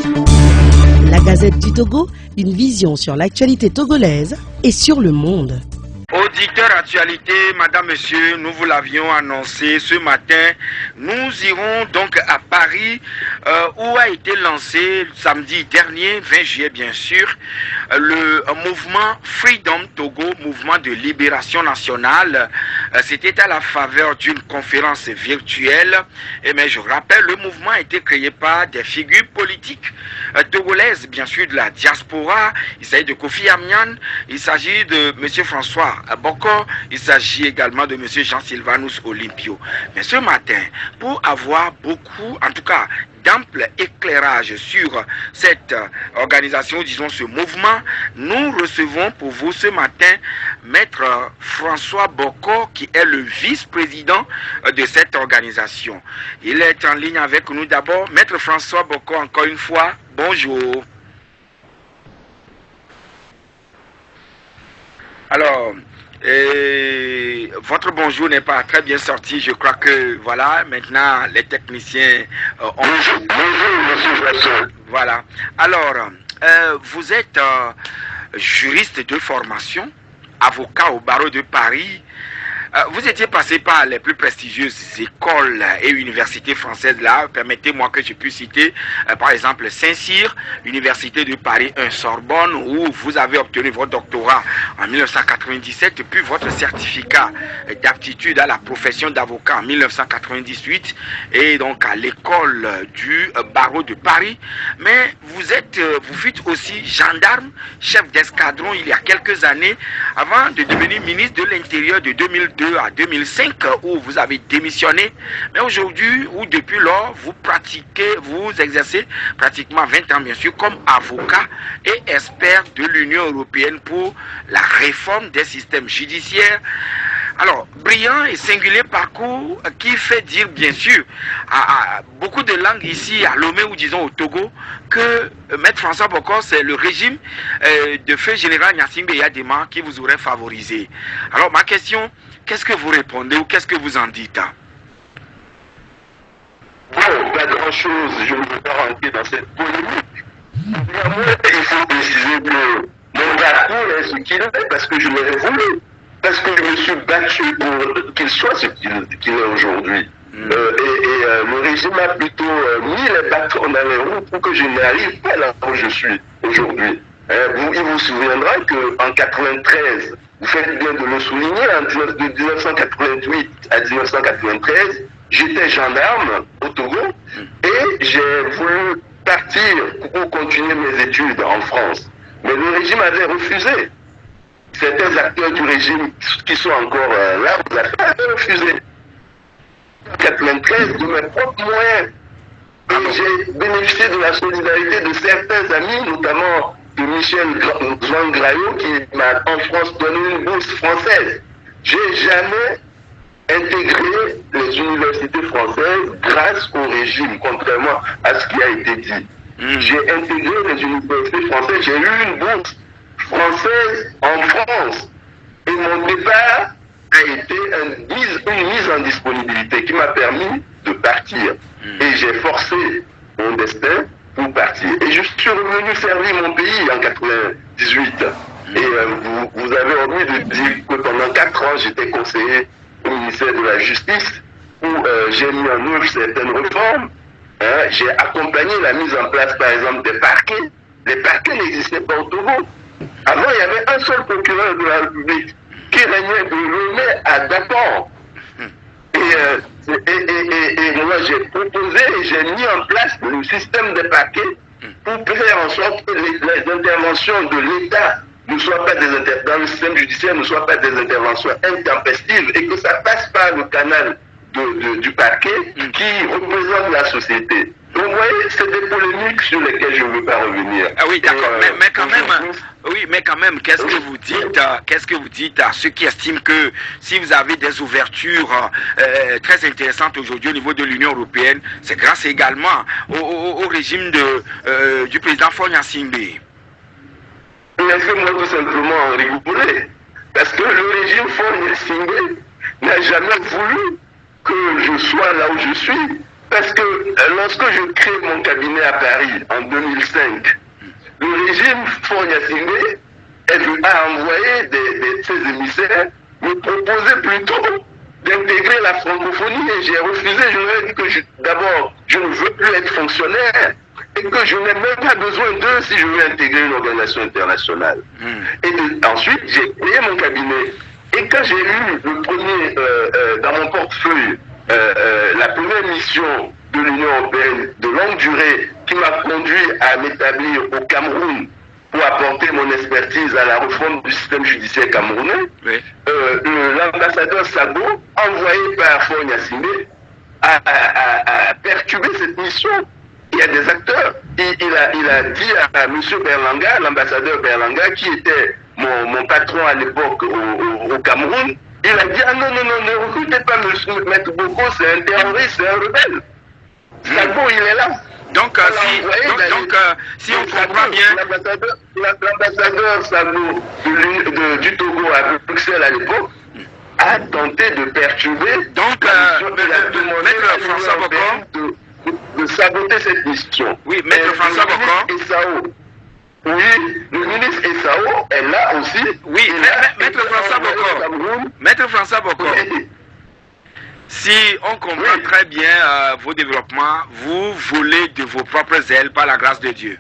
La Gazette du Togo, une vision sur l'actualité togolaise et sur le monde. Auditeurs actualité, madame, monsieur, nous vous l'avions annoncé ce matin. Nous irons donc à Paris où a été lancé samedi dernier, 20 juillet bien sûr, le mouvement Freedom Togo, mouvement de libération nationale. C'était à la faveur d'une conférence virtuelle. Mais je rappelle, le mouvement a été créé par des figures politiques togolaises, bien sûr de la diaspora. Il s'agit de Kofi Amyan, il s'agit de monsieur François Boko, il s'agit également de monsieur Jean-Sylvanus Olympio. Mais ce matin, pour avoir beaucoup, en tout cas, d'ample éclairage sur cette organisation, disons ce mouvement, nous recevons pour vous ce matin Maître François Boko, qui est le vice-président de cette organisation. Il est en ligne avec nous d'abord. Maître François Boko, encore une fois, bonjour. Alors, votre bonjour n'est pas très bien sorti. Je crois que, voilà, maintenant, les techniciens ont... Bonjour, monsieur Jasson. Voilà. Alors, vous êtes juriste de formation, avocat au barreau de Paris. Vous étiez passé par les plus prestigieuses écoles et universités françaises là. Permettez-moi que je puisse citer, par exemple, Saint-Cyr, Université de Paris 1 Sorbonne, où vous avez obtenu votre doctorat en 1997, puis votre certificat d'aptitude à la profession d'avocat en 1998, et donc à l'école du barreau de Paris. Mais vous fûtes aussi gendarme, chef d'escadron il y a quelques années, avant de devenir ministre de l'Intérieur de 2002 à 2005 où vous avez démissionné, mais aujourd'hui ou depuis lors vous exercez pratiquement 20 ans bien sûr comme avocat et expert de l'Union européenne pour la réforme des systèmes judiciaires. Alors, brillant et singulier parcours qui fait dire bien sûr à beaucoup de langues ici à Lomé ou disons au Togo que Maître François Boko c'est le régime de feu général Gnassingbé Eyadema qui vous aurait favorisé. Alors ma question, qu'est-ce que vous répondez ou qu'est-ce que vous en dites? Bon, pas grand-chose, je ne veux pas rentrer dans cette polémique. Néanmoins, il faut préciser que mon parcours est ce qu'il est parce que je l'ai voulu. Parce que je me suis battu pour qu'il soit ce qu'il est aujourd'hui. Le régime a plutôt mis les bâtons dans les roues pour que je n'arrive pas là où je suis aujourd'hui. Il vous souviendra qu'en 93, vous faites bien de le souligner, de 1988 à 1993, j'étais gendarme au Togo et j'ai voulu partir pour continuer mes études en France. Mais le régime avait refusé. Certains acteurs du régime qui sont encore là, vous avez refusé. En 93, de mes propres moyens, j'ai bénéficié de la solidarité de certains amis, notamment de Michel Zouangrayo, qui m'a en France donné une bourse française. J'ai jamais intégré les universités françaises grâce au régime, contrairement à ce qui a été dit. J'ai intégré les universités françaises, j'ai eu une bourse française en France. Et mon départ a été une mise en disponibilité qui m'a permis de partir. Et j'ai forcé mon destin pour partir. Et je suis revenu servir mon pays en 98. Et vous avez envie de dire que pendant 4 ans, j'étais conseiller au ministère de la Justice, où j'ai mis en œuvre certaines réformes. J'ai accompagné la mise en place, par exemple, des parquets. Les parquets n'existaient pas au Togo. Avant, il y avait un seul procureur de la République qui régnait de Lomé à Dakar. Et moi, j'ai proposé et j'ai mis en place le système des paquets pour faire en sorte que les interventions de l'État ne soient pas dans le système judiciaire ne soient pas des interventions intempestives et que ça passe par le canal du parquet qui représente la société. Donc, vous voyez, c'est des polémiques sur lesquelles je ne veux pas revenir. Ah oui, d'accord. Mais quand même, qu'est-ce que vous dites à ceux qui estiment que si vous avez des ouvertures très intéressantes aujourd'hui au niveau de l'Union européenne, c'est grâce également au régime du président Faure Gnassingbé? Laissez-moi tout simplement rigoler. Parce que le régime Faure Gnassingbé n'a jamais voulu que je sois là où je suis. Parce que lorsque je crée mon cabinet à Paris en 2005, le régime Faure-Gnassingbé a envoyé ses émissaires me proposer plutôt d'intégrer la francophonie et j'ai refusé. Je leur ai dit que d'abord, je ne veux plus être fonctionnaire et que je n'ai même pas besoin d'eux si je veux intégrer une organisation internationale. Et ensuite, j'ai créé mon cabinet. Et quand j'ai eu le premier, dans mon portefeuille, la première mission de l'Union européenne de longue durée qui m'a conduit à m'établir au Cameroun pour apporter mon expertise à la réforme du système judiciaire camerounais, oui. L'ambassadeur Sabo, envoyé par Faure-Gnassingbé, a perturbé cette mission. Il y a des acteurs. Il a dit à M. Berlanga, l'ambassadeur Berlanga, qui était mon patron à l'époque au Cameroun, il a dit, ah non, ne recrutez pas M. Maître Boko, c'est un terroriste, c'est un rebelle. Sabo, il est là. Donc, si on comprend bien... L'ambassadeur Sabo du Togo à Bruxelles à l'époque a tenté de perturber... Donc, Maître François Bocor... de saboter cette mission. Oui, Maître François Bocor... Oui, le ministre Essao est là aussi. Oui, Maître François Bocor. Maître François Bocor. Oui. Si on comprend très bien vos développements, vous volez de vos propres ailes par la grâce de Dieu.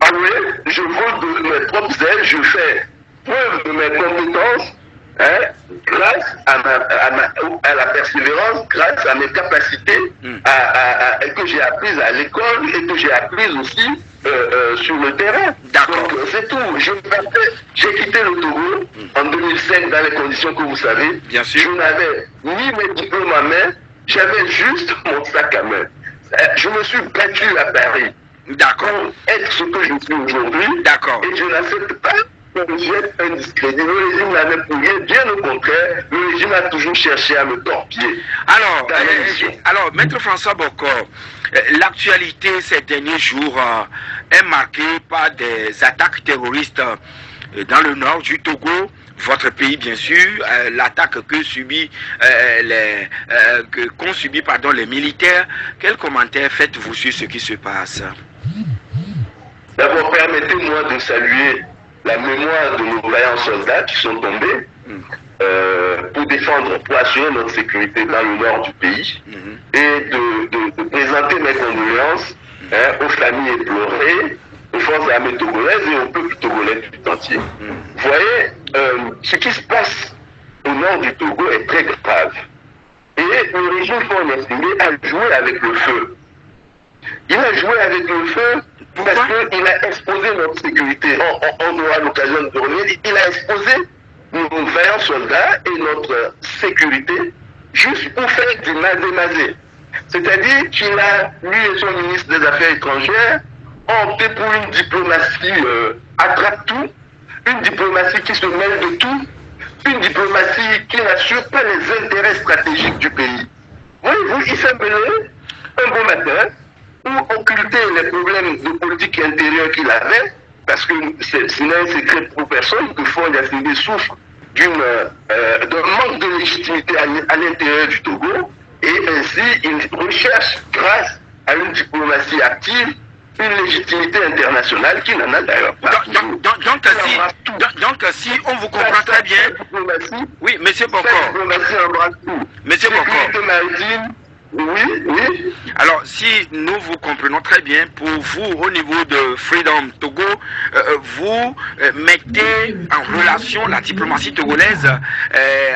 Ah oui, je vole de mes propres ailes, je fais preuve de mes compétences, grâce à la persévérance, grâce à mes capacités que j'ai apprises à l'école et que j'ai apprises aussi sur le terrain. D'accord. Donc c'est tout. J'ai quitté le Togo en 2005 dans les conditions que vous savez. Bien sûr. Je n'avais ni mes diplômes à main, j'avais juste mon sac à main. Je me suis battu à Paris. D'accord. Pour être ce que je suis aujourd'hui. D'accord. Et je n'accepte pas que j'ai un discrédit. Le régime n'avait pour rien, bien au contraire, le régime a toujours cherché à me torpiller. Alors, Maître François Bocor, l'actualité ces derniers jours est marquée par des attaques terroristes dans le nord du Togo, votre pays bien sûr, l'attaque qu'ont subi les militaires. Quel commentaire faites-vous sur ce qui se passe? D'abord, permettez-moi de saluer la mémoire de nos vaillants soldats qui sont tombés pour assurer notre sécurité dans le nord du pays et de présenter mes condoléances aux familles éplorées, aux forces armées togolaises et au peuple togolais tout entier. Vous voyez, ce qui se passe au nord du Togo est très grave. Et le régime Faure-Gnassingbé a joué avec le feu. Il a joué avec le feu parce qu'il a exposé notre sécurité. On aura l'occasion de revenir. Il a exposé nos vaillants soldats et notre sécurité juste pour faire du mazé-mazé. C'est-à-dire qu'il a, lui et son ministre des Affaires étrangères, ont opté pour une diplomatie attrape-tout, une diplomatie qui se mêle de tout, une diplomatie qui n'assure pas les intérêts stratégiques du pays. Voyez-vous, il s'est mêlé un beau matin pour occulter les problèmes de politique intérieure qu'il avait, parce que ce n'est un secret pour personne que Faure-Gnassingbé souffre d'un manque de légitimité à l'intérieur du Togo, et ainsi il recherche, grâce à une diplomatie active, une légitimité internationale qui n'en a d'ailleurs pas. Donc, si on vous comprend très bien... Oui, monsieur Bocor. Cette diplomatie embrasse tout. Monsieur Bocor. Maritime, oui. Alors, si nous vous comprenons très bien, pour vous, au niveau de Freedom Togo, vous mettez en relation la diplomatie togolaise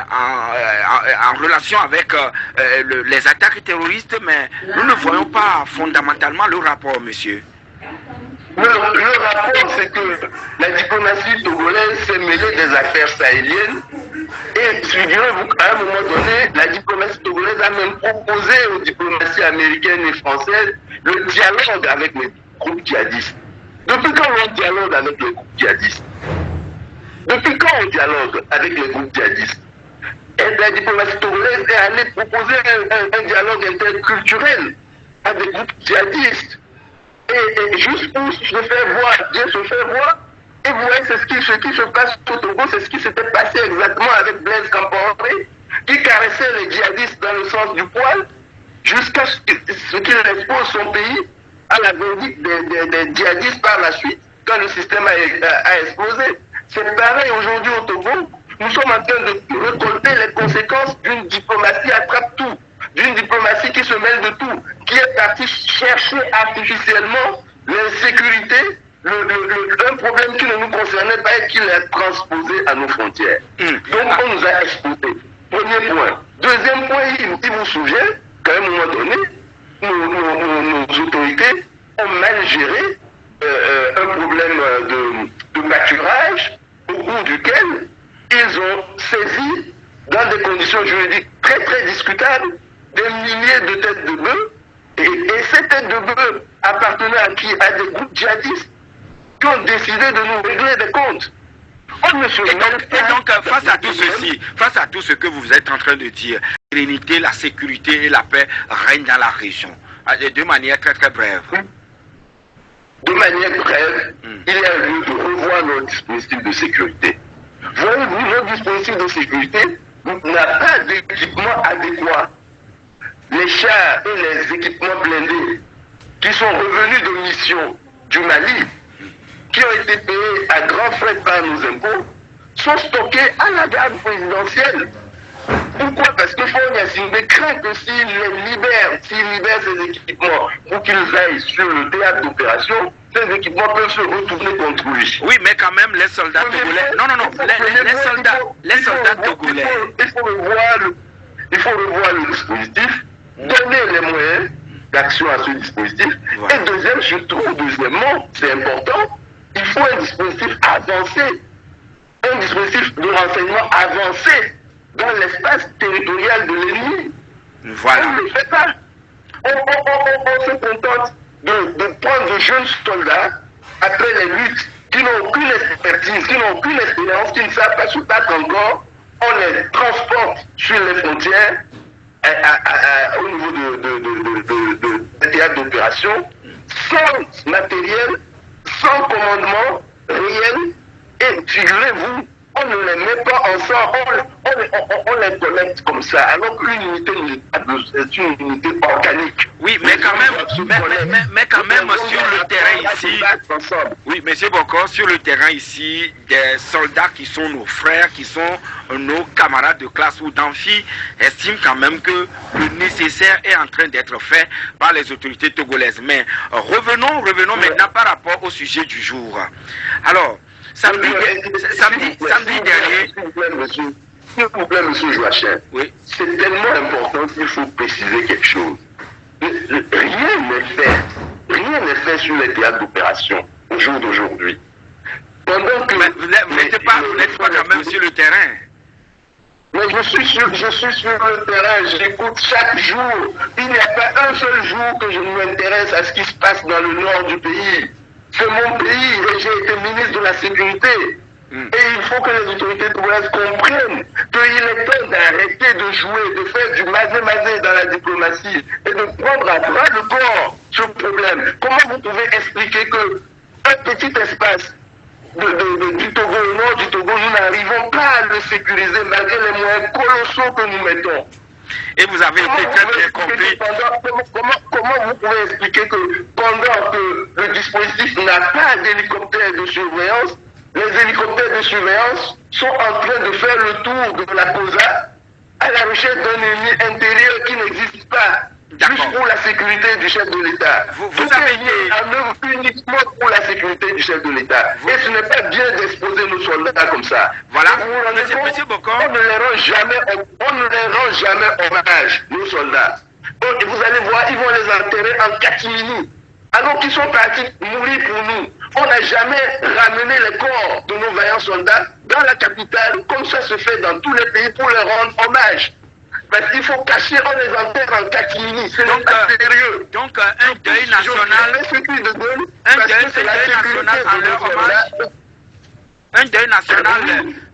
en relation avec les attaques terroristes, mais nous ne voyons pas fondamentalement le rapport, monsieur. Le rapport, c'est que la diplomatie togolaise s'est mêlée des affaires sahéliennes et, figurez-vous, à un moment donné, la diplomatie togolaise a même proposé aux diplomaties américaines et françaises le dialogue avec les groupes djihadistes. Depuis quand on dialogue avec les groupes djihadistes? Depuis quand on dialogue avec les groupes djihadistes? Et la diplomatie togolaise est allée proposer un dialogue interculturel avec des groupes djihadistes. Et juste pour se faire voir, Dieu se fait voir. Et vous voyez, c'est ce qui se passe au Togo, c'est ce qui s'était passé exactement avec Blaise Compaoré, qui caressait les djihadistes dans le sens du poil. jusqu'à ce qu'il expose son pays à la verdict des djihadistes par la suite, quand le système a explosé. C'est pareil aujourd'hui au Togo. Nous sommes en train de récolter les conséquences d'une diplomatie attrape-tout, d'une diplomatie qui se mêle de tout, qui est partie chercher artificiellement l'insécurité, un problème qui ne nous concernait pas et qui l'a transposé à nos frontières. Donc on nous a exposé. Premier point. Deuxième point, il vous souvient qu'à un moment donné, nos autorités ont mal géré un problème de pâturage au cours duquel ils ont saisi, dans des conditions juridiques très très discutables, des milliers de têtes de bœufs. Et ces têtes de bœufs appartenaient à qui? À des groupes djihadistes qui ont décidé de nous régler des comptes. On ne se mêle pas. Et donc, face à tout ceci, face à tout ce que vous êtes en train de dire, la sérénité, la sécurité et la paix règnent dans la région. De manière très très brève. De manière brève, il y a lieu de revoir nos dispositifs de sécurité. Voyez-vous, notre dispositif de sécurité n'a pas d'équipement adéquat. Les chars et les équipements blindés qui sont revenus de mission du Mali, qui ont été payés à grands frais par nos impôts, sont stockés à la garde présidentielle. Pourquoi? Parce que Faure Gnassingbé craint que s'il libère ces équipements pour qu'ils aillent sur le théâtre d'opération, ces équipements peuvent se retourner contre lui. Oui, mais quand même, les soldats togolais... Non, les soldats togolais... Il faut revoir le dispositif, donner les moyens d'action à ce dispositif. Voilà. Et deuxièmement, c'est important, il faut un dispositif avancé, un dispositif de renseignement avancé dans l'espace territorial de l'ennemi. Voilà. On ne le fait pas. On se contente de prendre de jeunes soldats après les luttes qui n'ont aucune expertise, qui n'ont aucune expérience, qui ne savent pas se battre encore. On les transporte sur les frontières au niveau des théâtres d'opération, sans matériel, sans commandement réel, et figurez-vous, on ne les met pas ensemble, on les connecte comme ça, alors qu'une unité est une unité organique. Oui, mais quand même, sur le terrain ici, oui, monsieur Bokor, sur le terrain ici, des soldats qui sont nos frères, qui sont nos camarades de classe ou d'amphi, estiment quand même que le nécessaire est en train d'être fait par les autorités togolaises. Mais revenons maintenant par rapport au sujet du jour. Alors, samedi dernier... S'il vous plaît, monsieur Joachim, oui. C'est tellement important qu'il faut préciser quelque chose. Rien n'est fait sur les théâtres d'opération au jour d'aujourd'hui. Pendant que vous n'êtes pas quand même sur le terrain. Mais je suis sur le terrain, j'écoute chaque jour. Il n'y a pas un seul jour que je m'intéresse à ce qui se passe dans le nord du pays. C'est mon pays et j'ai été ministre de la Sécurité. Et il faut que les autorités togolaises comprennent qu'il est temps d'arrêter de jouer, de faire du mazé-mazé dans la diplomatie et de prendre à bras le corps ce problème. Comment vous pouvez expliquer qu'un petit espace du Togo, au nord du Togo, nous n'arrivons pas à le sécuriser malgré les moyens colossaux que nous mettons? Et vous avez été très bien compris. Comment vous pouvez expliquer que pendant que le dispositif n'a pas d'hélicoptère de surveillance, les hélicoptères de surveillance sont en train de faire le tour de la COSA à la recherche d'un ennemi intérieur qui n'existe pas, juste pour la sécurité du chef de l'État. Tout est mis en œuvre uniquement pour la sécurité du chef de l'État. Et ce n'est pas bien d'exposer nos soldats comme ça. Voilà. Monsieur Bokor, on ne les rend jamais hommage, nos soldats. Et vous allez voir, ils vont les enterrer en catimini. Alors qu'ils sont partis mourir pour nous. On n'a jamais ramené les corps de nos vaillants soldats dans la capitale, comme ça se fait dans tous les pays, pour les rendre hommage. Parce qu'il faut cacher, on les enterre en catimini. C'est donc pas sérieux. Donc un deuil national. Un deuil national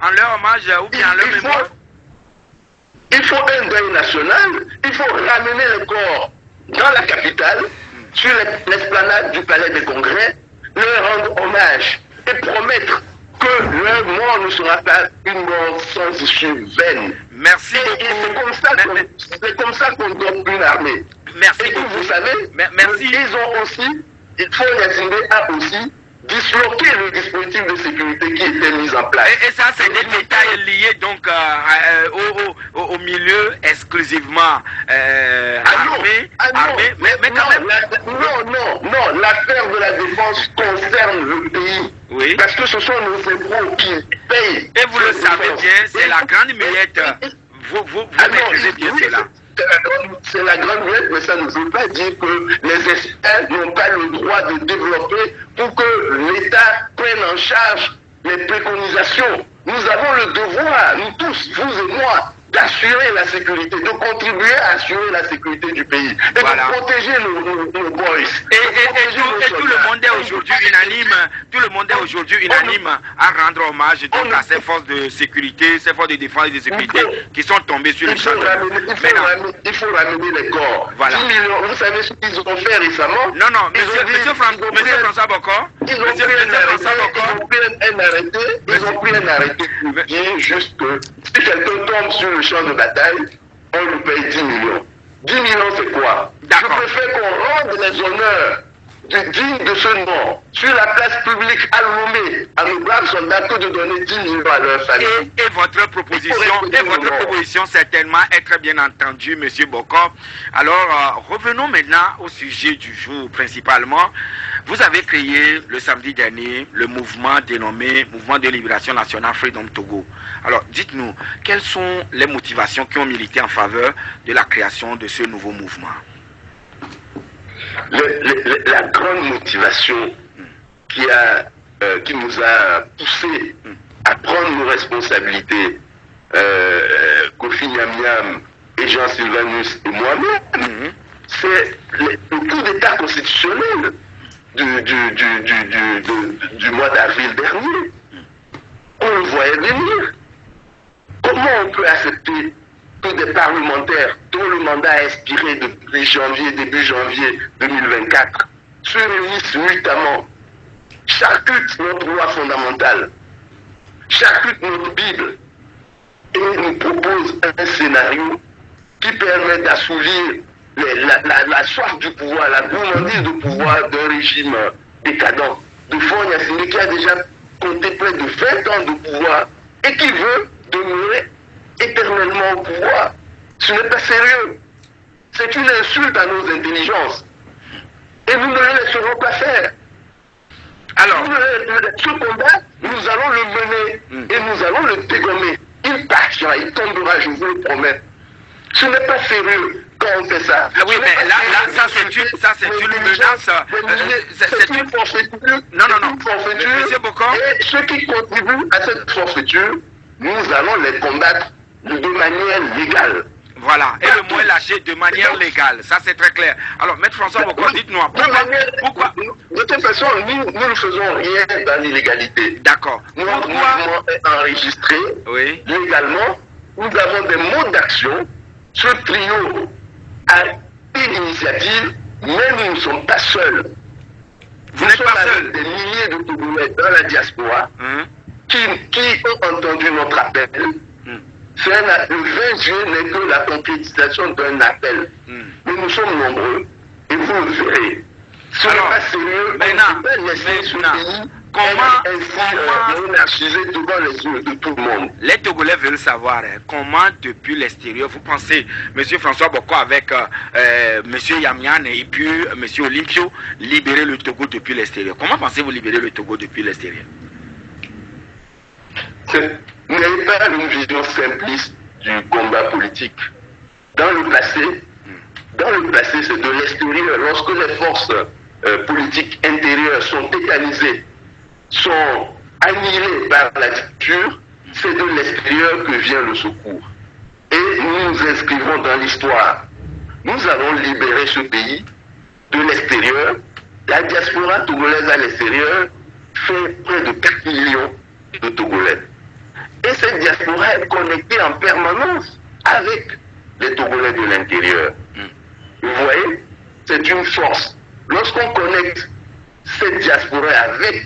en leur hommage ou bien en leur mémoire. Il faut un deuil national. Il faut ramener les corps dans la capitale, sur l'esplanade du Palais des Congrès, leur rendre hommage et promettre que leur mort ne sera pas une mort sans issue vaine. Merci beaucoup. Et c'est comme ça qu'on donne une armée. Merci Et puis, beaucoup. vous savez, Merci. ils ont aussi, Faure Gnassingbé a aussi disloqué le dispositif de sécurité qui était mis en place. Et ça, c'est des détails liés donc au milieu exclusivement armé. Mais quand même. Non, l'affaire de la défense concerne le pays. Oui. Parce que ce sont nos impôts qui payent. Et vous le savez bien, c'est la grande muette. Vous maîtrisez bien cela. C'est la grande muette, mais ça ne veut pas dire que les experts n'ont pas le droit de développer pour que l'État prenne en charge les préconisations. Nous avons le devoir, nous tous, vous et moi, d'assurer la sécurité, de contribuer à assurer la sécurité du pays et voilà. de protéger nos boys. Et tout le monde est aujourd'hui unanime, à rendre hommage donc à ces forces de sécurité, ces forces de défense et de sécurité qui sont tombées sur le champ. Il faut ramener les corps. Voilà. 10 millions, vous savez ce qu'ils ont fait récemment? Non, monsieur François Bokor, ils ont pris un arrêté pour dire juste que si quelqu'un tombe sur le champ de bataille, on lui paye 10 millions. 10 millions, c'est quoi? Je préfère qu'on rende les honneurs dignes de ce nom sur la place publique à Lomé à nos braves soldats que de donner 10 millions à leur famille. Et votre proposition certainement est très bien entendue, monsieur Bokor. Alors, revenons maintenant au sujet du jour principalement. Vous avez créé le samedi dernier le mouvement dénommé Mouvement de Libération Nationale Freedom Togo. Alors, dites-nous, quelles sont les motivations qui ont milité en faveur de la création de ce nouveau mouvement? La grande motivation qui nous a poussé à prendre nos responsabilités, Kofi Nyam et Jean Sylvanus et moi-même, c'est le coup d'État constitutionnel du mois d'avril dernier. On le voyait venir. Comment on peut accepter que des parlementaires dont le mandat a expiré depuis début janvier 2024, se réunissent nuitamment, charcutent notre loi fondamentale, charcutent notre Bible, et nous proposent un scénario qui permet d'assouvir la soif du pouvoir, la gourmandise de pouvoir d'un régime décadent, de Faure Gnassingbé qui a déjà compté près de 20 ans de pouvoir et qui veut demeurer éternellement au pouvoir. Ce n'est pas sérieux. C'est une insulte à nos intelligences. Et nous ne le laisserons pas faire. Alors, ce combat, nous allons le mener et nous allons le dégommer. Il partira, il tombera, je vous le promets. Ce n'est pas sérieux quand on fait ça. Ah oui, mais là, ça c'est une menace. C'est une forfaiture. Non. Monsieur Bokor. Et ceux qui contribuent à cette forfaiture, nous allons les combattre de manière légale. Voilà, et le mot est lâché de manière légale, ça c'est très clair. Alors, Maître François Bokor, dites-nous pourquoi de toute façon, nous ne faisons rien dans l'illégalité. D'accord. Notre mouvement est enregistré légalement. Nous avons des modes d'action. Ce trio a une initiative, mais nous ne sommes pas seuls. Vous n'êtes pas seuls. Des milliers de Togolais dans la diaspora qui ont entendu notre appel. Le 20 juillet n'est que la concrétisation d'un appel. Mais nous sommes nombreux et vous le verrez. Ce n'est pas sérieux. Comment monarchiser devant les yeux de tout le monde. Les Togolais veulent savoir comment depuis l'extérieur, vous pensez, M. François Bokor avec M. Yamian et puis M. Olympio, libérer le Togo depuis l'extérieur. Comment pensez-vous libérer le Togo depuis l'extérieur? Vous n'avez pas une vision simpliste du combat politique. Dans le passé, c'est de l'extérieur. Lorsque les forces politiques intérieures sont tétanisées, sont annihilées par la dictature, c'est de l'extérieur que vient le secours. Et nous nous inscrivons dans l'histoire. Nous allons libérer ce pays de l'extérieur. La diaspora togolaise à l'extérieur fait près de 4 millions de Togolais. Et cette diaspora est connectée en permanence avec les Togolais de l'intérieur. Vous voyez, c'est une force. Lorsqu'on connecte cette diaspora avec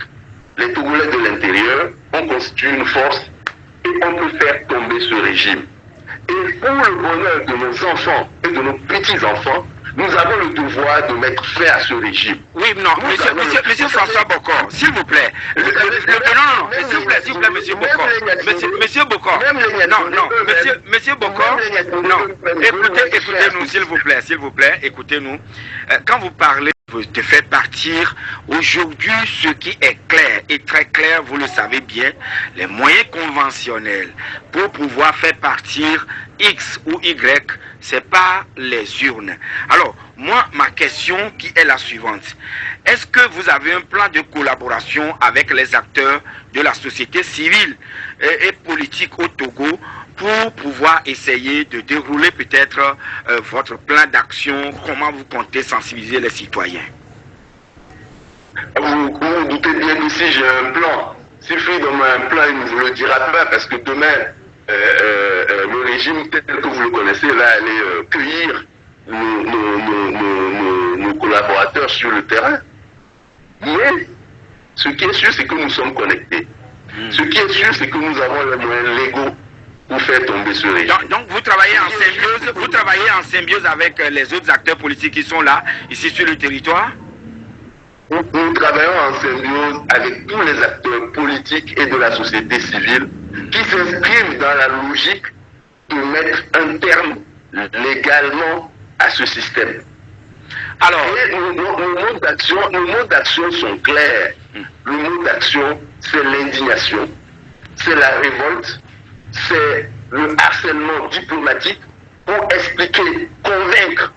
les Togolais de l'intérieur, on constitue une force et on peut faire tomber ce régime. Et pour le bonheur de nos enfants et de nos petits-enfants, Nous avons le devoir de mettre fin à ce régime. Oui, non, monsieur François Bokor, s'il vous plaît. Non, s'il vous plaît, monsieur Bokor. Monsieur Bokor. Non, monsieur Bokor. Non, écoutez-nous, s'il vous plaît, écoutez-nous. Quand vous parlez de faire partir, aujourd'hui, ce qui est clair et très clair, vous le savez bien, les moyens conventionnels pour pouvoir faire partir X ou Y, c'est pas les urnes. Alors, moi, ma question qui est la suivante. Est-ce que vous avez un plan de collaboration avec les acteurs de la société civile et politique au Togo pour pouvoir essayer de dérouler peut-être votre plan d'action? Comment vous comptez sensibiliser les citoyens? Vous vous doutez bien que si j'ai un plan, si Freedom a un plan, il ne vous le dira pas parce que demain, le régime tel que vous le connaissez va aller cueillir nos collaborateurs sur le terrain. Mais ce qui est sûr, c'est que nous sommes connectés. Ce qui est sûr, c'est que nous avons les moyens légaux pour faire tomber ce régime. Donc vous travaillez en symbiose avec les autres acteurs politiques qui sont là, ici sur le territoire? Nous travaillons en symbiose avec tous les acteurs politiques et de la société civile qui s'inscrivent dans la logique de mettre un terme légalement à ce système. Alors, nos mots d'action sont clairs. Le mot d'action, c'est l'indignation, c'est la révolte, c'est le harcèlement diplomatique pour expliquer, convaincre.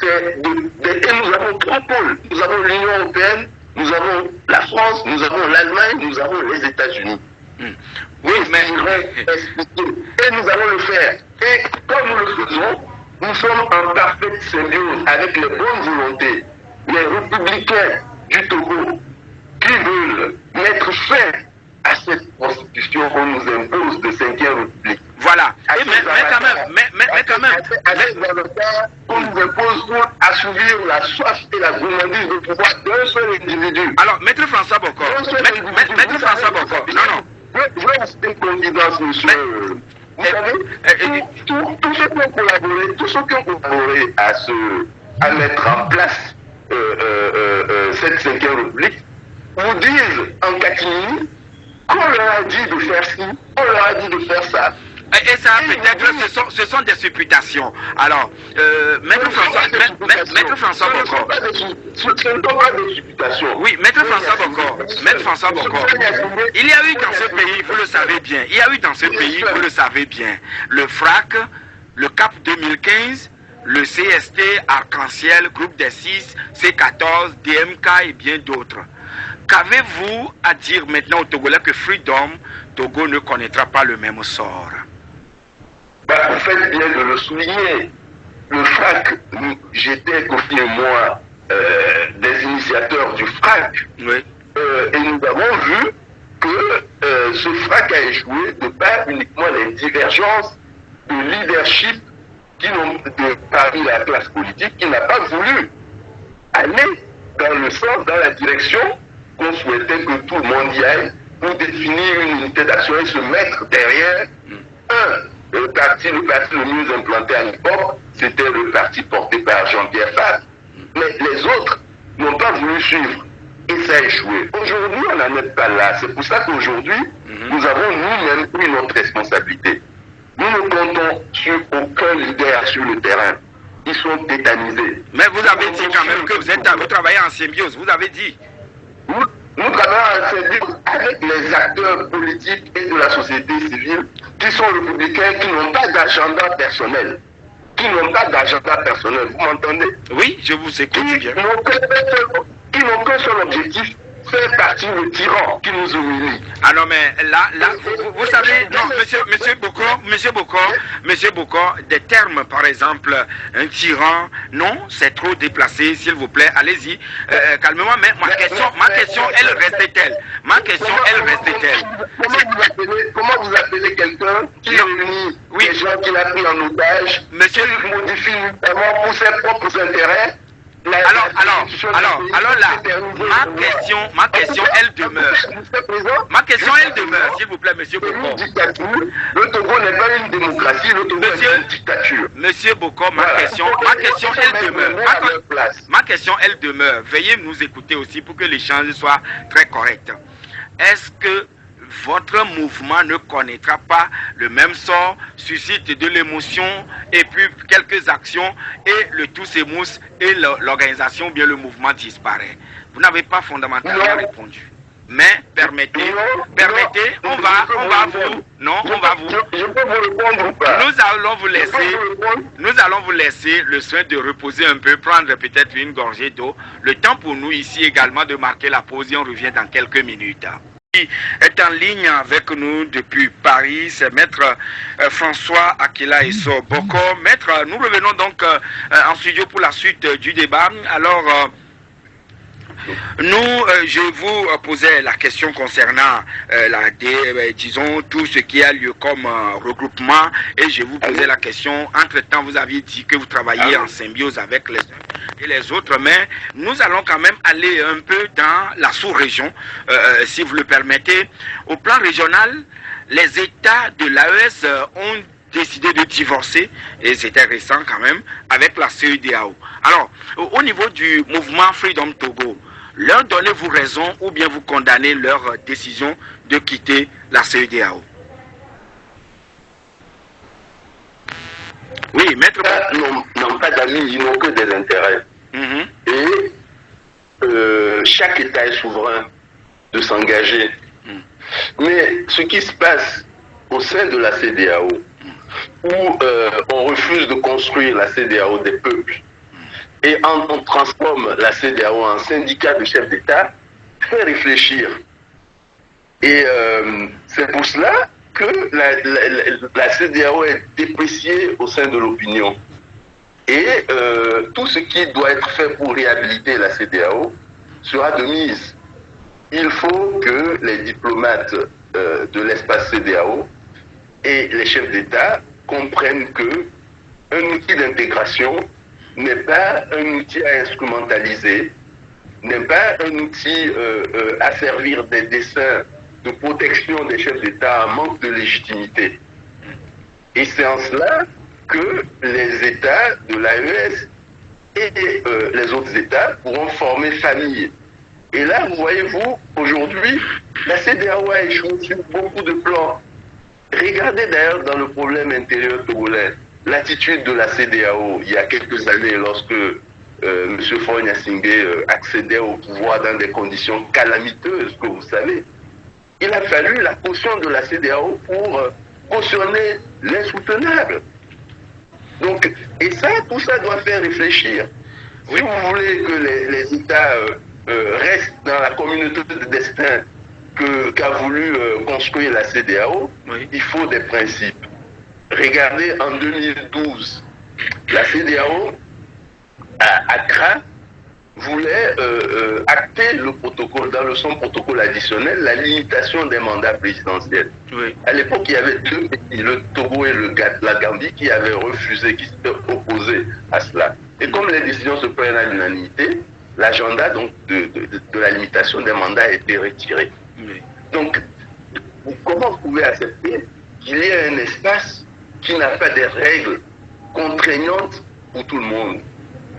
Et nous avons trois pôles. Nous avons l'Union européenne, nous avons la France, nous avons l'Allemagne, nous avons les États-Unis. Oui, mais et nous allons le faire. Et comme nous le faisons, nous sommes en parfaite symbiose avec les bonnes volontés, les républicains du Togo qui veulent mettre fin à cette constitution qu'on nous impose de 5e République. Voilà. Mais quand même. On nous impose pour assouvir la soif et la gourmandise de pouvoir d'un seul individu. Alors, Maître François Bokor. Maître François Bokor. Non. Je vais vous citer une confidence, monsieur. Vous savez, tous ceux qui ont collaboré à mettre en place cette 5e République vous disent en catimini qu'on leur a dit de faire ci, on leur a dit de faire ça. Et ça, peut-être, ce sont des supputations. Alors, Maître François Bokor. Ce ne sont pas des supputations. Oui, Maître François Bokor. Il y a eu dans ce pays, vous le savez bien, le FRAC, le CAP 2015, le CST, Arc-en-Ciel, Groupe des 6, C14, DMK et bien d'autres. Qu'avez-vous à dire maintenant aux Togolais que Freedom Togo ne connaîtra pas le même sort? Vous faites bien de le souligner. Le FRAC, j'étais, Kofi et moi, des initiateurs du FRAC. Oui. Et nous avons vu que ce FRAC a échoué de par uniquement les divergences de leadership parmi la classe politique qui n'a pas voulu aller dans la direction qu'on souhaitait que tout le monde y aille pour définir une unité d'action et se mettre derrière le parti le mieux implanté à l'époque, c'était le parti porté par Jean-Pierre Fabre. Mais les autres n'ont pas voulu suivre. Et ça a échoué. Aujourd'hui, on n'en est pas là. C'est pour ça qu'aujourd'hui, nous avons nous-mêmes pris notre responsabilité. Nous ne comptons sur aucun leader sur le terrain. Ils sont tétanisés. Mais vous avez dit quand même que vous travaillez en symbiose. Vous avez dit. Nous travaillons en symbiose avec les acteurs politiques et de la société civile qui sont républicains, qui n'ont pas d'agenda personnel. Vous m'entendez? Oui, je vous écoute bien. Qui n'ont qu'un seul objectif, faire partir le tyran qui nous humilie. Ah non, mais là, vous savez, non, monsieur Bokor, des termes, par exemple, un tyran, non, c'est trop déplacé, s'il vous plaît, allez-y, calmement, mais ma question, elle reste telle. Comment vous appelez quelqu'un qui réunit les gens qu'il a pris en otage, monsieur, qui modifie notamment pour ses propres intérêts? Alors là, ma question, elle demeure. Ma question, elle demeure, s'il vous plaît, monsieur Boko. Le Togo n'est pas une démocratie, le Togo est une dictature. Monsieur Boko, ma question, elle demeure. Ma question, elle demeure. Veuillez nous écouter aussi pour que l'échange soit très correct. Est-ce que votre mouvement ne connaîtra pas le même sort, suscite de l'émotion et puis quelques actions et le tout s'émousse et l'organisation ou bien le mouvement disparaît? Vous n'avez pas fondamentalement répondu. Mais permettez, on va vous. Je peux vous répondre ou pas? Nous allons vous laisser le soin de reposer un peu, prendre peut-être une gorgée d'eau. Le temps pour nous ici également de marquer la pause et on revient dans quelques minutes. Qui est en ligne avec nous depuis Paris, c'est Maître François Akila Esso Boko. Maître, nous revenons donc en studio pour la suite du débat. Alors, je vous posais la question concernant disons tout ce qui a lieu comme regroupement et je vous posais la question, entre-temps vous aviez dit que vous travaillez en symbiose avec les uns et les autres, mais nous allons quand même aller un peu dans la sous-région, si vous le permettez. Au plan régional, les États de l'AES ont décidé de divorcer, et c'était récent quand même, avec la CEDEAO. Alors, au niveau du mouvement Freedom Togo, leur donnez-vous raison ou bien vous condamnez leur décision de quitter la CEDEAO? Oui, maître. N'ont pas d'amis, ils n'ont que des intérêts. Et chaque État est souverain de s'engager. Mais ce qui se passe au sein de la CEDEAO, où on refuse de construire la CEDEAO des peuples, et on transforme la CEDEAO en syndicat de chefs d'État, fait réfléchir. Et c'est pour cela que la CEDEAO est dépréciée au sein de l'opinion. Et tout ce qui doit être fait pour réhabiliter la CEDEAO sera de mise. Il faut que les diplomates de l'espace CEDEAO et les chefs d'État comprennent que un outil d'intégration n'est pas un outil à instrumentaliser, n'est pas un outil à servir des desseins de protection des chefs d'État en manque de légitimité. Et c'est en cela que les États de l'AES et les autres États pourront former famille. Et là, vous voyez-vous, aujourd'hui, la CEDEAO a échoué sur beaucoup de plans. Regardez d'ailleurs dans le problème intérieur togolais, l'attitude de la CEDEAO il y a quelques années lorsque M. Faure Gnassingbé accédait au pouvoir dans des conditions calamiteuses, que vous savez. Il a fallu la caution de la CEDEAO pour cautionner l'insoutenable. Donc, et ça, tout ça doit faire réfléchir. Si vous voulez que les États restent dans la communauté de destin qu'a voulu construire la CEDEAO, il faut des principes. Regardez, en 2012, la CEDEAO, à Accra, voulait acter le protocole, dans son protocole additionnel, la limitation des mandats présidentiels. À l'époque, il y avait deux pays, le Togo et la Gambie, qui avaient refusé, qui s'étaient opposés à cela. Et comme les décisions se prennent à l'unanimité, l'agenda donc de la limitation des mandats a été retiré. Donc, comment vous pouvez accepter qu'il y ait un espace qui n'a pas des règles contraignantes pour tout le monde?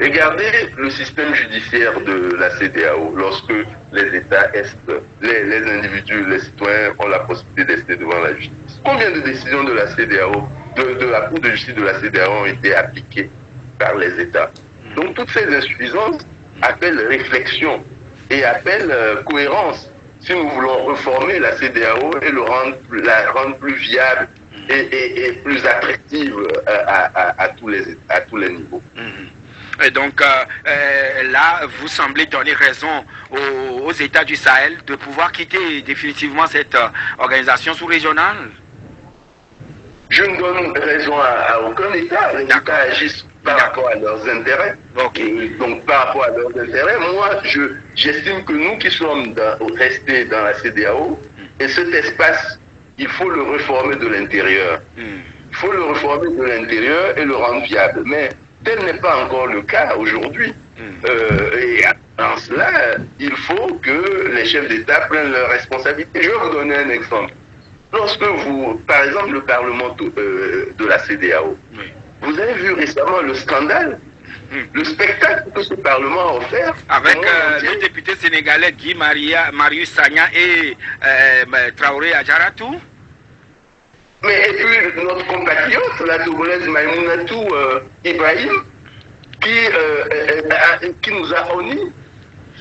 Regardez le système judiciaire de la CEDEAO. Lorsque les États les individus, les citoyens ont la possibilité d'ester devant la justice. Combien de décisions de la CEDEAO, de la Cour de justice de la CEDEAO ont été appliquées par les États? Donc toutes ces insuffisances appellent réflexion et appellent cohérence. Si nous voulons reformer la CEDEAO et la rendre plus viable et plus attractive à tous les niveaux. Et donc là, vous semblez donner raison aux États du Sahel de pouvoir quitter définitivement cette organisation sous-régionale? Je ne donne raison à aucun État. Les États agissent par rapport à leurs intérêts. Donc par rapport à leurs intérêts, moi j'estime que nous qui sommes restés dans la CEDEAO, et cet espace, il faut le réformer de l'intérieur. Il faut le réformer de l'intérieur et le rendre viable. Mais tel n'est pas encore le cas aujourd'hui. Et en cela, il faut que les chefs d'État prennent leurs responsabilités. Je vais vous donner un exemple. Lorsque vous, par exemple, le Parlement de la CEDEAO, vous avez vu récemment le scandale, le spectacle que ce Parlement a offert. Avec le député sénégalais Guy Marius Sagna et Traoré Adjaratou. Mais et puis notre compatriote, la Togolaise Maïmounatou Ibrahim, qui nous a honni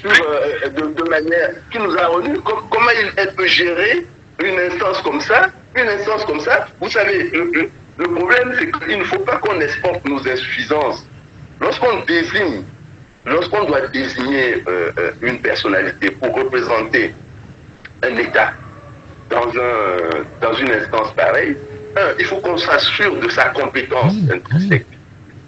de manière, qui nous a honni, comment elle peut gérer une instance comme ça, vous savez, le problème c'est qu'il ne faut pas qu'on exporte nos insuffisances. Lorsqu'on doit désigner une personnalité pour représenter un État dans une instance pareille, il faut qu'on s'assure de sa compétence intrinsèque.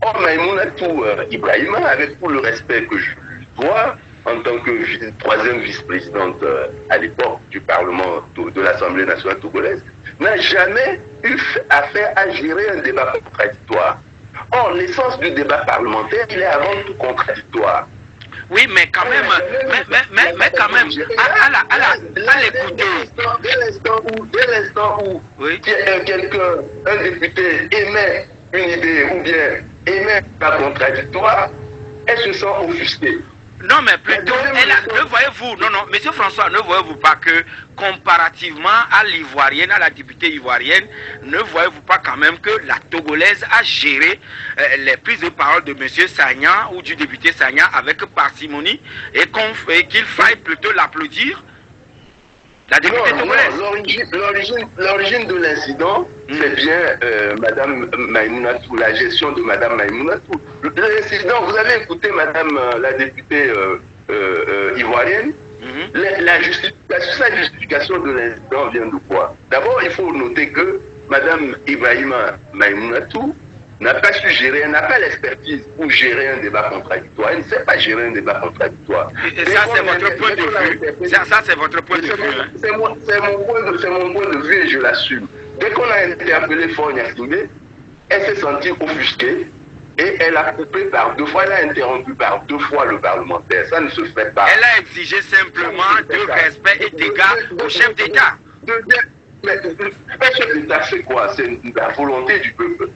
Or, Maïmounatou Ibrahima, avec tout le respect que je lui dois, en tant que troisième vice-présidente à l'époque du Parlement de l'Assemblée nationale togolaise, n'a jamais eu affaire à gérer un débat contradictoire. Or, l'essence du débat parlementaire, il est avant tout contradictoire. Oui, mais quand même, à l'écouter. Dès l'instant où un député émet une idée ou bien émet un contradictoire, elle se sent offusquée. Non, mais plutôt, ne voyez-vous, monsieur François, ne voyez-vous pas que, comparativement à l'Ivoirienne, à la députée ivoirienne, ne voyez-vous pas quand même que la Togolaise a géré les prises de parole de monsieur Sagna ou du député Sagna avec parcimonie et qu'il faille plutôt l'applaudir? La députée togolaise. L'origine de l'incident, c'est bien Madame Maïmounatou, la gestion de Madame Maïmounatou. L'incident, vous avez écouté Madame la députée ivoirienne, sa justification de l'incident vient de quoi? D'abord, il faut noter que Madame Ibrahima Maïmounatou n'a pas su gérer, elle n'a pas l'expertise pour gérer un débat contradictoire. Elle ne sait pas gérer un débat contradictoire. Et ça, c'est votre point de vue. Ça, c'est votre point de vue. C'est mon point de vue et je l'assume. Dès qu'on a interpellé Faure Gnassingbé, elle s'est sentie offusquée et elle a coupé par 2 fois, elle a interrompu par 2 fois le parlementaire. Ça ne se fait pas. Elle a exigé simplement de respect et d'égard au chef d'État. Mais un chef d'État, c'est quoi? C'est la volonté du peuple.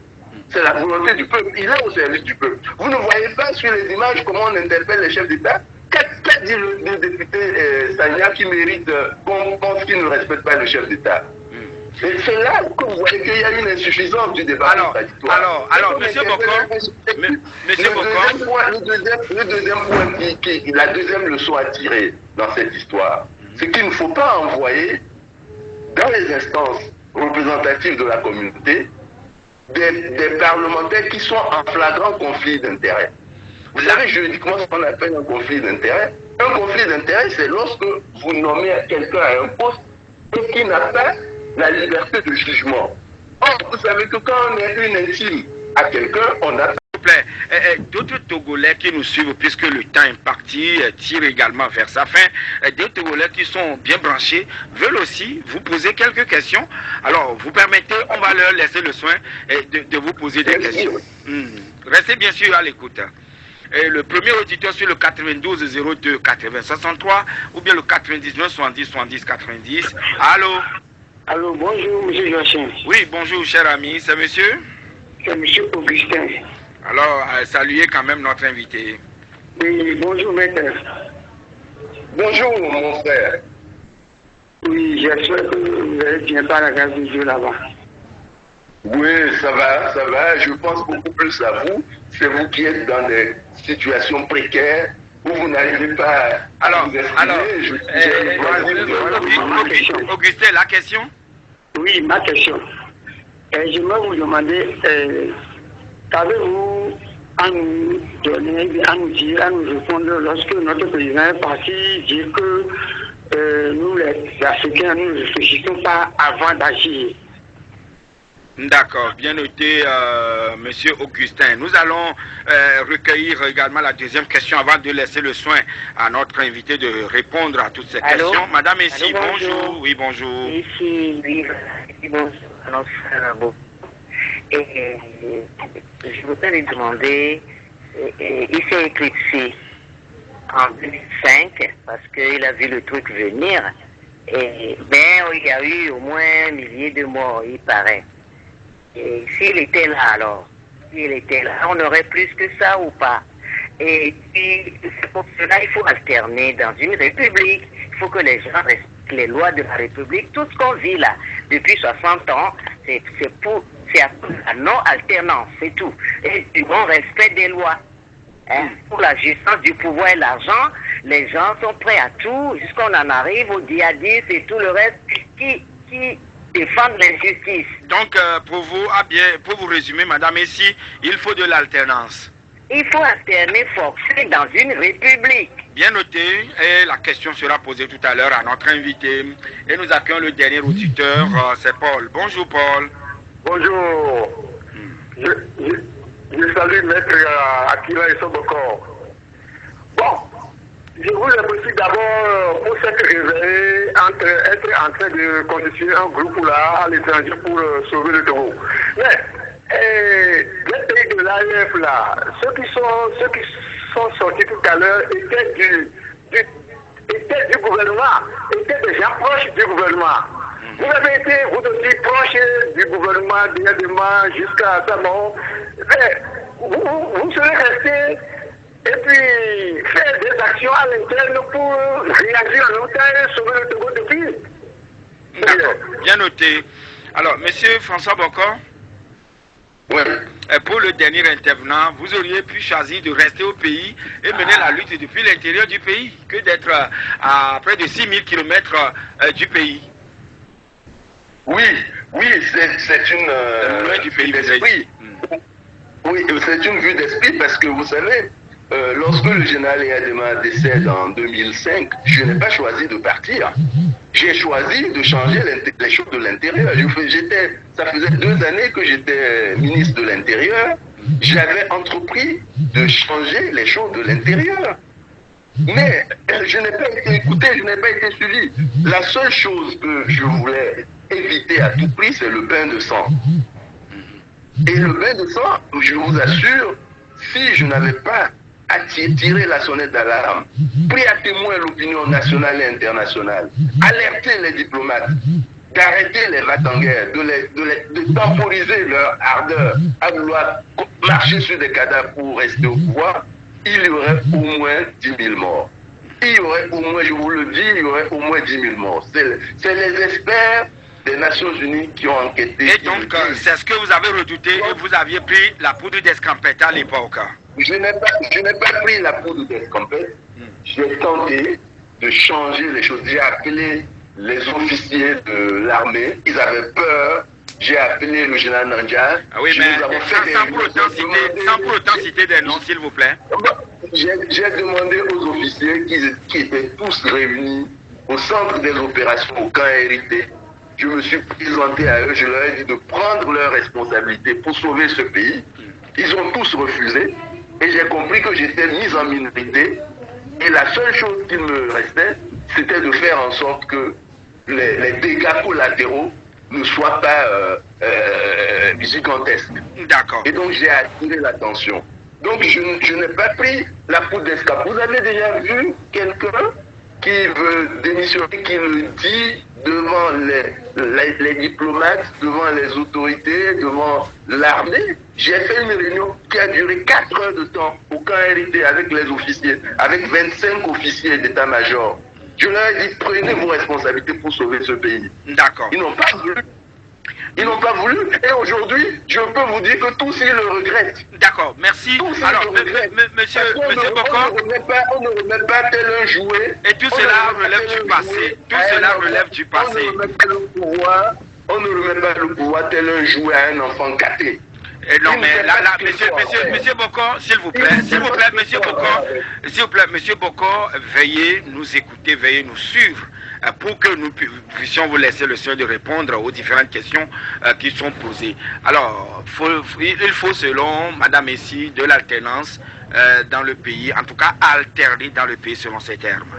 C'est la volonté du peuple. Il est au service du peuple. Vous ne voyez pas sur les images comment on interpelle les chefs d'État? Qu'a dit le député Sagna qui mérite qu'on pense qu'il ne respecte pas le chef d'État? C'est là que vous voyez qu'il y a une insuffisance du débat contradictoire. Alors, monsieur Bokor, le deuxième point, la deuxième leçon à tirer dans cette histoire, c'est qu'il ne faut pas envoyer dans les instances représentatives de la communauté des parlementaires qui sont en flagrant conflit d'intérêts. Vous savez juridiquement ce qu'on appelle un conflit d'intérêts. Un conflit d'intérêts, c'est lorsque vous nommez quelqu'un à un poste et qui n'a pas la liberté de jugement. Or, vous savez que quand on est une intime à quelqu'un, on a... D'autres Togolais qui nous suivent, puisque le temps imparti tire également vers sa fin, des Togolais qui sont bien branchés veulent aussi vous poser quelques questions. Alors, vous permettez, on va leur laisser le soin de vous poser des questions. Restez bien sûr à l'écoute. Le premier auditeur sur le 92 02 80 63 ou bien le 99 70 70 90. Allô? Allô, bonjour, monsieur Joachim. Oui, bonjour, cher ami. C'est monsieur? C'est monsieur Augustin. Alors, saluez quand même notre invité. Oui, bonjour, maître. Bonjour, mon frère. Oui, j'espère que vous allez bien par la grâce de Dieu là-bas. Oui, ça va. Je pense beaucoup plus à vous. C'est vous qui êtes dans des situations précaires où vous n'arrivez pas à vous exprimer. Augustin, la question? Oui, ma question. J'aimerais vous demander, qu'avez-vous à nous donner, à nous dire, à nous répondre lorsque notre président est parti dire que nous, les Africains, nous ne réfléchissons pas avant d'agir? D'accord, bien noté, monsieur Augustin. Nous allons recueillir également la deuxième question avant de laisser le soin à notre invité de répondre à toutes ces questions. Madame Essie, bonjour. Oui, bonjour. Ici, oui, bonjour. Et je voudrais lui demander, il s'est éclipsé en 2005 parce qu'il a vu le truc venir. Mais il y a eu au moins un millier de morts, il paraît. Et s'il était là alors, s'il était là, on aurait plus que ça ou pas? Et puis, c'est pour cela il faut alterner dans une république. Il faut que les gens respectent les lois de la république. Tout ce qu'on vit là, depuis 60 ans, c'est à cause de la non-alternance, c'est tout. Et du non-respect des lois. Hein? Pour la justice du pouvoir et l'argent, les gens sont prêts à tout, jusqu'on en arrive aux djihadistes et tout le reste qui défendent l'injustice. Donc, pour vous résumer, madame, ici, il faut de l'alternance. Il faut alterner forcé dans une république. Bien noté, et la question sera posée tout à l'heure à notre invité. Et nous accueillons le dernier auditeur, c'est Paul. Bonjour Paul. Bonjour. Je salue Maître Akila et Soboko. Bon, je vous remercie d'abord pour s'être réveillé, être en train de constituer un groupe là à l'étranger pour sauver le Togo. Mais les pays de l'AEF là, ceux qui sont sortis tout à l'heure étaient du gouvernement, étaient déjà proches du gouvernement. Vous avez été, vous aussi, proche du gouvernement directement jusqu'à sa mort. Mais vous serez resté et puis faire des actions à l'interne pour réagir en même temps et sauver le Togo depuis. D'accord, bien noté. Alors, monsieur François Bokor, oui. Pour le dernier intervenant, vous auriez pu choisir de rester au pays et mener la lutte depuis l'intérieur du pays que d'être à près de 6000 km du pays. Oui, c'est une loin du pays d'esprit. Oui, c'est une vue d'esprit parce que vous savez, lorsque le général Eyadema décède en 2005, je n'ai pas choisi de partir. J'ai choisi de changer les choses de l'intérieur. Ça faisait 2 années que j'étais ministre de l'Intérieur. J'avais entrepris de changer les choses de l'intérieur. Mais je n'ai pas été écouté, je n'ai pas été suivi. La seule chose que je voulais éviter à tout prix, c'est le bain de sang. Et le bain de sang, je vous assure, si je n'avais pas tiré la sonnette d'alarme, pris à témoin l'opinion nationale et internationale, alerter les diplomates, d'arrêter les va-t-en-guerre, de temporiser leur ardeur à vouloir marcher sur des cadavres pour rester au pouvoir, il y aurait au moins 10 000 morts. Il y aurait au moins, je vous le dis, il y aurait au moins 10 000 morts. C'est les experts des Nations Unies qui ont enquêté. Et donc, c'est ce que vous avez redouté et vous aviez pris la poudre d'escampette à l'époque. Je n'ai pas pris la poudre d'escampette. J'ai tenté de changer les choses. J'ai appelé les officiers de l'armée. Ils avaient peur. J'ai appelé le général Nandia. Ah oui, mais sans pour autant citer des noms, s'il vous plaît. J'ai demandé aux officiers qui étaient tous réunis au centre des opérations au camp hérité. Je me suis présenté à eux, je leur ai dit de prendre leurs responsabilités pour sauver ce pays. Ils ont tous refusé et j'ai compris que j'étais mis en minorité. Et la seule chose qu'il me restait, c'était de faire en sorte que les dégâts collatéraux ne soient pas gigantesques. D'accord. Et donc j'ai attiré l'attention. Donc je n'ai pas pris la poudre d'escampette. Vous avez déjà vu quelqu'un qui veut démissionner, qui le dit devant les diplomates, devant les autorités, devant l'armée? J'ai fait une réunion qui a duré 4 heures de temps au camp hérité avec les officiers, avec 25 officiers d'état-major. Je leur ai dit, prenez vos responsabilités pour sauver ce pays. D'accord. Ils n'ont pas voulu. Ils n'ont pas voulu. Et aujourd'hui, je peux vous dire que tous ils le regrettent. D'accord, merci. Alors, monsieur Bokor, on ne remet pas tel un jouet. Et tout cela relève du passé. Tout cela relève du passé. On ne remet pas le pouvoir tel un jouet à un enfant gâté. Et non, mais là, monsieur Bokor, s'il vous plaît, monsieur Bokor, veuillez nous écouter, veuillez nous suivre pour que nous puissions vous laisser le soin de répondre aux différentes questions qui sont posées. Alors, il faut, selon Madame Essi, de l'alternance dans le pays, en tout cas alterner dans le pays selon ces termes.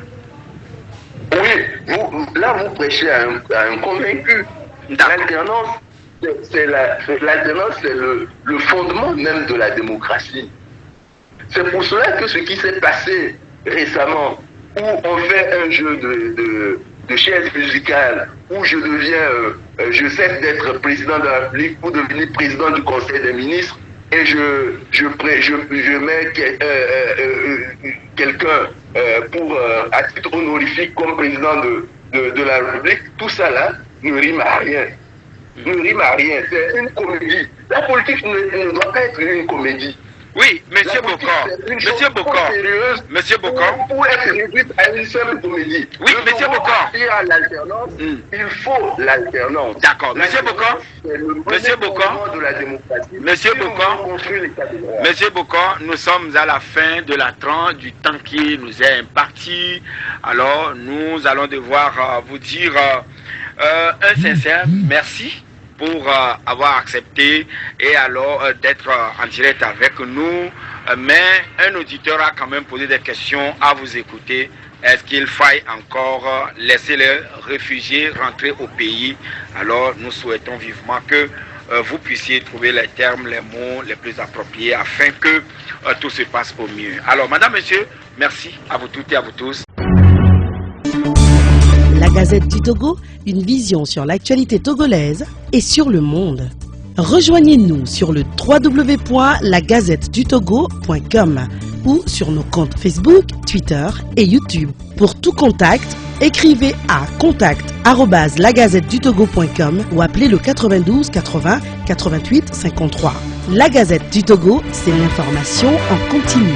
Oui, vous prêchez à un convaincu. L'alternance, l'alternance, c'est le fondement même de la démocratie. C'est pour cela que ce qui s'est passé récemment, où on fait un jeu de chaises musicales, où je deviens, je cesse d'être président de la République pour devenir président du Conseil des ministres, et je mets quelqu'un à titre honorifique comme président de la République. Tout ça là ne rime à rien. Ne rime à rien. C'est une comédie. La politique ne doit pas être une comédie. Oui, monsieur Bokor, monsieur Bokor, pour être réduite à une seule comédie. Oui, monsieur Bokor. Il faut l'alternance. D'accord, monsieur Bokor, monsieur Bokor, nous sommes à la fin de la tranche du temps qui nous est imparti. Alors, nous allons devoir vous dire un sincère merci pour avoir accepté et alors d'être en direct avec nous. Mais un auditeur a quand même posé des questions à vous écouter. Est-ce qu'il faille encore laisser les réfugiés rentrer au pays? Alors nous souhaitons vivement que vous puissiez trouver les termes, les mots les plus appropriés afin que tout se passe au mieux. Alors madame, monsieur, merci à vous toutes et à vous tous. La Gazette du Togo, une vision sur l'actualité togolaise et sur le monde. Rejoignez-nous sur le www.lagazettedutogo.com ou sur nos comptes Facebook, Twitter et YouTube. Pour tout contact, écrivez à contact@lagazettedutogo.com ou appelez le 92 80 88 53. La Gazette du Togo, c'est l'information en continu.